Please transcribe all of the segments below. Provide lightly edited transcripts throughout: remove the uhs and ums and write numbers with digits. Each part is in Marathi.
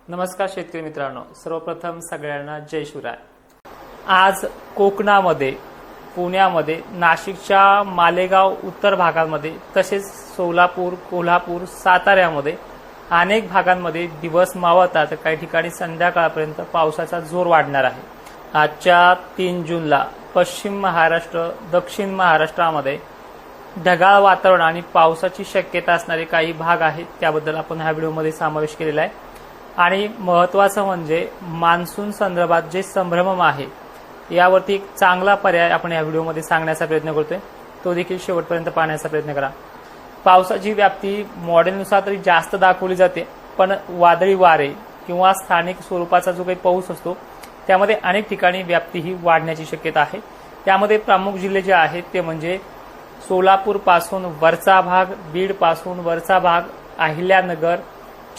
नमस्कार शेतकरी मित्रांनो, सर्वप्रथम सगळ्यांना जय शिवराय। आज कोकणामध्ये, पुण्यामध्ये, नाशिकच्या मालेगाव उत्तर भागांमध्ये तसेच सोलापूर, कोल्हापूर, साताऱ्यामध्ये अनेक भागांमध्ये दिवस मावळतात तर काही ठिकाणी संध्याकाळपर्यंत पावसाचा जोर वाढणार आहे। आजच्या 3 जूनला पश्चिम महाराष्ट्र, दक्षिण महाराष्ट्रामध्ये ढगाळ वातावरण आणि पावसाची शक्यता असणारे काही भाग आहेत, त्याबद्दल आपण ह्या व्हिडिओमध्ये समावेश केलेला आहे। आणि महत्त्वाचं म्हणजे मान्सून संदर्भात जे संभ्रम आहे यावरती एक चांगला पर्याय आपण या व्हिडिओमध्ये सांगण्याचा प्रयत्न करतोय, तो देखील शेवटपर्यंत पाहण्याचा प्रयत्न करा। पावसाची व्याप्ती मॉडेलनुसार तरी जास्त दाखवली जाते, पण वादळी वारे किंवा स्थानिक स्वरूपाचा जो काही पाऊस असतो त्यामध्ये अनेक ठिकाणी व्याप्ती ही वाढण्याची शक्यता आहे। त्यामध्ये प्रमुख जिल्हे जे आहेत ते म्हणजे सोलापूर पासून वरचा भाग, बीड पासून वरचा भाग, अहिल्यानगर,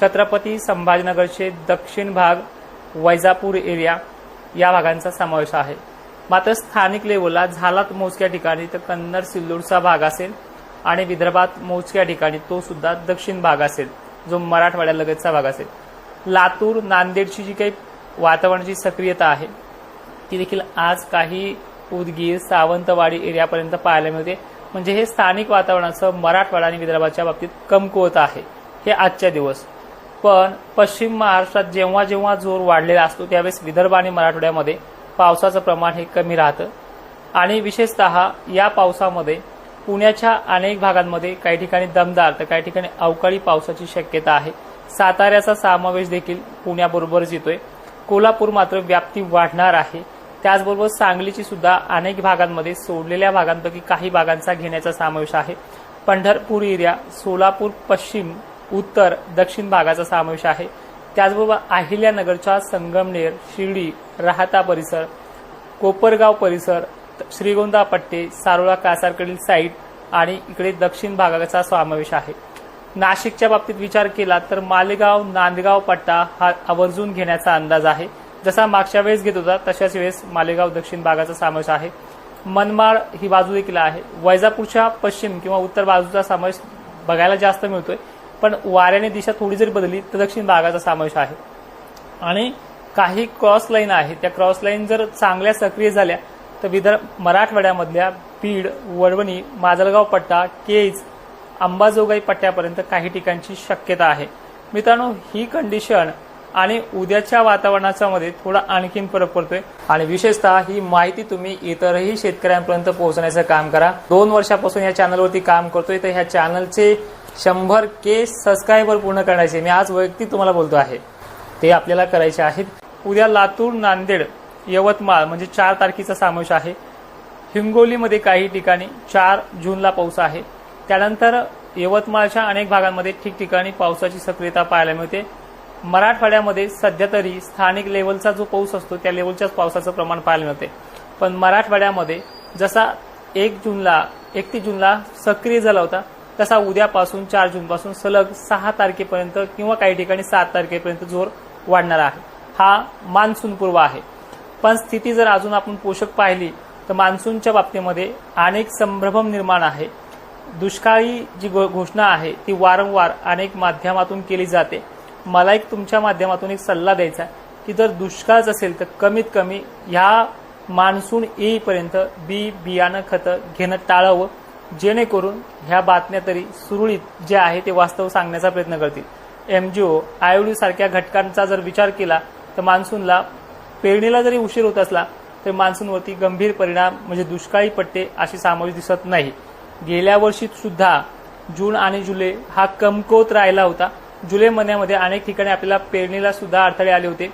छत्रपती संभाजीनगरचे दक्षिण भाग, वैजापूर एरिया या भागांचा समावेश आहे। मात्र स्थानिक लेवलला झालात मोजक्या ठिकाणी तर कन्नड सिल्लोडचा भाग असेल आणि विदर्भात मोजक्या ठिकाणी तो सुद्धा दक्षिण भाग असेल, जो मराठवाड्यालगतचा भाग असेल। लातूर, नांदेडची जी काही वातावरणाची सक्रियता आहे ती देखील आज काही उदगीर, सावंतवाडी एरियापर्यंत पाहायला मिळते। म्हणजे हे स्थानिक वातावरणाचं मराठवाडा आणि विदर्भाच्या बाबतीत कमकुवत आहे हे आजच्या दिवस। पण पश्चिम महाराष्ट्रात जेव्हा जेव्हा जोर वाढलेला असतो त्यावेळेस विदर्भ आणि मराठवाड्यामध्ये पावसाचं प्रमाण हे कमी राहतं आणि विशेषतः या पावसामध्ये पुण्याच्या अनेक भागांमध्ये काही ठिकाणी दमदार तर काही ठिकाणी अवकाळी पावसाची शक्यता आहे। साताऱ्याचा समावेश देखील पुण्याबरोबरच येतोय। कोल्हापूर मात्र व्याप्ती वाढणार आहे। त्याचबरोबर सांगलीची सुद्धा अनेक भागांमध्ये सोडलेल्या भागांपैकी काही भागांचा घेण्याचा समावेश आहे। पंढरपूर एरिया, सोलापूर पश्चिम, उत्तर, दक्षिण भागाचा समावेश आहे। त्याचबरोबर अहिल्यानगरच्या संगमनेर, शिर्डी, राहाता परिसर, कोपरगाव परिसर, श्रीगोंदा पट्टे, सारोळा कासारकडील साईट आणि इकडे दक्षिण भागाचा समावेश आहे। नाशिकच्या बाबतीत विचार केला तर मालेगाव, नांदगाव पट्टा हा आवर्जून घेण्याचा अंदाज आहे। जसा मागच्या वेळेस घेत होता तशाच वेळेस मालेगाव दक्षिण भागाचा समावेश आहे। मनमाड ही बाजू देखील आहे। वैजापूरच्या पश्चिम किंवा उत्तर बाजूचा समावेश बघायला जास्त मिळतोय, पण वाऱ्याने दिशा थोडी जरी बदलली तर दक्षिण भागाचा समावेश आहे। आणि काही क्रॉस लाईन आहे, त्या क्रॉस लाईन जर चांगल्या सक्रिय झाल्या तर मराठवाड्यामधल्या बीड, वडवणी, माजलगाव पट्टा, केज, अंबाजोगाई पट्ट्यापर्यंत काही ठिकाणची शक्यता आहे। मित्रांनो, ही कंडिशन आणि उद्याच्या वातावरणाच्या मध्ये थोडा आणखीन फरक पडतोय आणि विशेषतः ही माहिती तुम्ही इतरही शेतकऱ्यांपर्यंत पोहोचण्याचं काम करा। 2 वर्षापासून या चॅनलवरती काम करतोय, तर ह्या चॅनलचे 100K सबस्क्रायबर पूर्ण करण्याचे मी आज वैयक्तिक तुम्हाला बोलतो आहे, ते आपल्याला करायचे आहेत। उद्या लातूर, नांदेड, यवतमाळ म्हणजे 4 तारखेचा समावेश आहे। हिंगोलीमध्ये काही ठिकाणी 4 जूनला पाऊस आहे। त्यानंतर यवतमाळच्या अनेक भागांमध्ये ठिकठिकाणी पावसाची सक्रियता पाहायला मिळते। मराठवाड्यामध्ये सध्या तरी स्थानिक लेवलचा जो पाऊस असतो त्या लेवलच्याच पावसाचं प्रमाण पाहायला मिळते, पण मराठवाड्यामध्ये जसा 31 जूनला सक्रिय झाला होता तसा उद्यापासून 4 जूनपासून सलग 6 तारखेपर्यंत किंवा काही ठिकाणी 7 तारखेपर्यंत जोर वाढणार आहे। हा मान्सून पूर्व आहे, पण स्थिती जर अजून आपण पोषक पाहिली तर मान्सूनच्या बाबतीमध्ये अनेक संभ्रम निर्माण आहे। दुष्काळी जी घोषणा आहे ती वारंवार अनेक माध्यमातून केली जाते। मला एक तुमच्या माध्यमातून एक सल्ला द्यायचा आहे की जर दुष्काळच असेल तर कमीत कमी ह्या मान्सून येईपर्यंत बियाणं खतं घेणं टाळावं, जेणेकरून ह्या बातम्या तरी सुरळीत जे आहे ते वास्तव सांगण्याचा प्रयत्न करतील। MGO, IOD सारख्या घटकांचा जर विचार केला तर मान्सूनला पेरणीला जरी उशीर होत असला तर मान्सूनवरती गंभीर परिणाम म्हणजे दुष्काळी पट्टे अशी समावेश दिसत नाही। गेल्या वर्षी सुद्धा जून आणि जुलै हा कमकुवत राहिला होता। जुलै महिन्यामध्ये अनेक ठिकाणी आपल्याला पेरणीला सुद्धा अडथळे आले होते,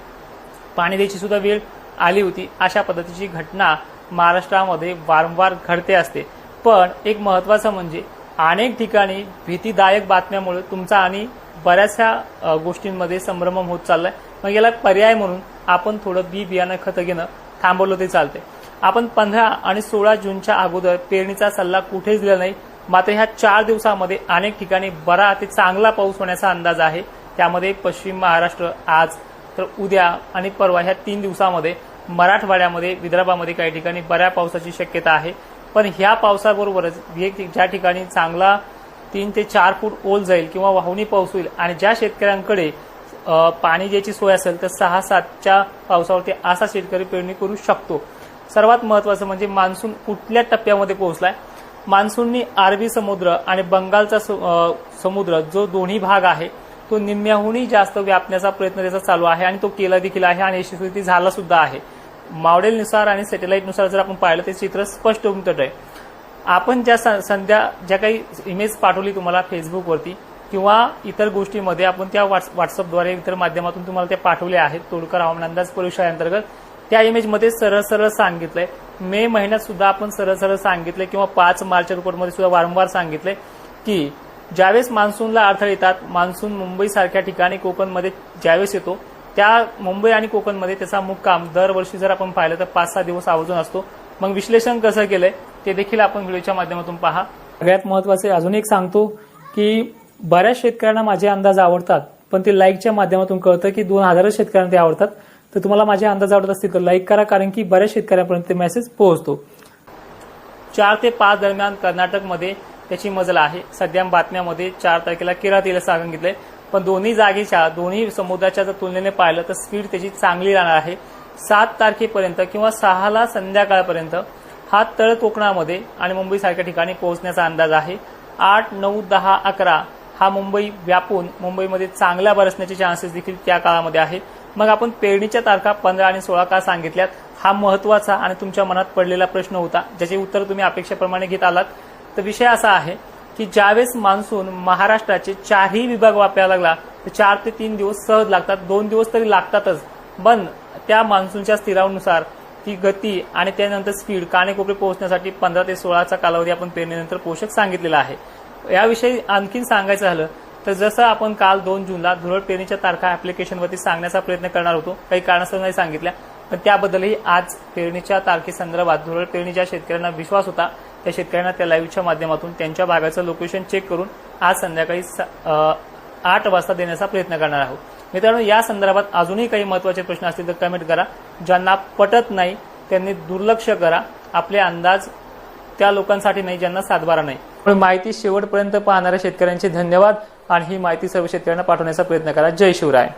पाणी द्यायची सुद्धा वेळ आली होती। अशा पद्धतीची घटना महाराष्ट्रामध्ये वारंवार घडते असते। पण एक महत्त्वाचं म्हणजे अनेक ठिकाणी भीतीदायक बातम्यामुळे तुमचा आणि बऱ्याचशा गोष्टींमध्ये संभ्रम होत चाललाय। मग याला पर्याय म्हणून आपण थोडं बियाणं खतं घेणं थांबवलं ते चालते। आपण 15 आणि 16 जूनच्या अगोदर पेरणीचा सल्ला कुठेच दिला नाही, मात्र ह्या 4 दिवसामध्ये अनेक ठिकाणी बरा ते चांगला पाऊस होण्याचा अंदाज आहे। त्यामध्ये पश्चिम महाराष्ट्र आज तर उद्या आणि परवा ह्या 3 दिवसामध्ये मराठवाड्यामध्ये, विदर्भामध्ये काही ठिकाणी बऱ्या पावसाची शक्यता आहे। पण ह्या पावसाबरोबरच ज्या ठिकाणी चांगला 3 ते 4 फूट ओल जाईल किंवा वाहूनी पाऊस होईल आणि ज्या शेतकऱ्यांकडे पाणी द्यायची सोय असेल तर 6-7च्या पावसावरती असा शेतकरी पेरणी करू शकतो. सर्वात महत्त्वाचं म्हणजे मान्सून कुठल्या टप्प्यामध्ये पोहोचलाय. मान्सूननी अरबी समुद्र आणि बंगालचा समुद्र जो दोन्ही भाग आहे तो निम्म्याहूनही जास्त व्यापण्याचा प्रयत्न त्याचा चालू आहे आणि तो केला देखील आहे आणि यशस्वी झाला सुद्धा आहे. मॉडेलनुसार आणि सॅटेलाइटनुसार जर आपण पाहिलं ते चित्र स्पष्ट उमटत आहे. आपण ज्या काही इमेज पाठवली तुम्हाला फेसबुकवरती किंवा इतर गोष्टीमध्ये आपण त्या व्हॉट्सअपद्वारे इतर माध्यमातून तुम्हाला त्या पाठवल्या आहेत. तोडकर हवामान अंदाज परिषदेअंतर्गत त्या इमेजमध्ये सरळ सांगितलंय. मे महिन्यात सुद्धा आपण सरळ सांगितलंय किंवा 5 मार्च रिपोर्टमध्ये सुद्धा वारंवार सांगितलंय की ज्यावेळेस मान्सूनला अडथळे येतात, मान्सून मुंबई सारख्या ठिकाणी कोकणमध्ये ज्यावेळेस येतो त्या मुंबई आणि कोकणमध्ये त्याचा मुक्काम दरवर्षी जर आपण पाहिलं तर 5-6 दिवस आवर्जून असतो. मग विश्लेषण कसं केलंय ते देखील आपण व्हिडिओच्या माध्यमातून पहा. सगळ्यात महत्वाचे अजून एक सांगतो की बऱ्याच शेतकऱ्यांना माझे अंदाज आवडतात, पण ते लाईकच्या माध्यमातून कळतं की 2000 शेतकऱ्यांना ते आवडतात. तर तुम्हाला माझे अंदाज आवडत असतील तर लाईक करा, कारण की बऱ्याच शेतकऱ्यांपर्यंत ते मेसेज पोहोचतो. 4 ते 5 दरम्यान कर्नाटकमध्ये त्याची मजल आहे. सध्या बातम्यामध्ये 4 तारखेला केरळात येईल सांगितलंय, पण दोन्ही समुद्राच्या जर तुलनेने पाहिलं तर स्पीड त्याची चांगली राहणार आहे. 7 तारखेपर्यंत किंवा 6ला संध्याकाळपर्यंत हा तळ कोकणामध्ये आणि मुंबई सारख्या ठिकाणी पोहोचण्याचा अंदाज आहे. 8, 9, 10, 11 हा मुंबई व्यापून मुंबईमध्ये चांगल्या बरसण्याचे चान्सेस देखील त्या काळामध्ये आहेत. मग आपण पेरणीच्या तारखा 15 आणि 16 का सांगितल्यात, हा महत्वाचा आणि तुमच्या मनात पडलेला प्रश्न होता, ज्याचे उत्तर तुम्ही अपेक्षेप्रमाणे घेत आलात. तर विषय असा आहे की ज्यावेळेस मान्सून महाराष्ट्राचे 4ही विभाग व्यापायला लागला तर 4 ते 3 दिवस सहज लागतात, 2 दिवस तरी लागतातच. पण त्या मान्सूनच्या स्थिरावनुसार ती गती आणि त्यानंतर स्पीड कानेकोपरे पोहोचण्यासाठी 15 ते 16चा कालावधी आपण पेरणीनंतर पोषक सांगितलेला आहे. याविषयी आणखीन सांगायचं झालं तर जसं आपण काल 2 जूनला धुरळ पेरणीच्या तारखा ऍप्लिकेशनवरती सांगण्याचा प्रयत्न करणार होतो, काही कारणास्तव नाही सांगितल्या, पण त्याबद्दलही आज पेरणीच्या तारखेसंदर्भात धुरळ पेरणी ज्या शेतकऱ्यांना विश्वास होता त्या शेतकऱ्यांना त्या लाईव्हच्या माध्यमातून त्यांच्या भागाचं लोकेशन चेक करून आज संध्याकाळी 8 वाजता देण्याचा प्रयत्न करणार आहोत. मित्रांनो, या संदर्भात अजूनही काही महत्त्वाचे प्रश्न असतील तर कमेंट करा. ज्यांना पटत नाही त्यांनी दुर्लक्ष करा. आपले अंदाज त्या लोकांसाठी नाही ज्यांना सातबारा नाही. माहिती शेवटपर्यंत पाहणाऱ्या शेतकऱ्यांचे धन्यवाद आणि ही माहिती सर्व शेतकऱ्यांना पाठवण्याचा प्रयत्न करा. जय शिवराय.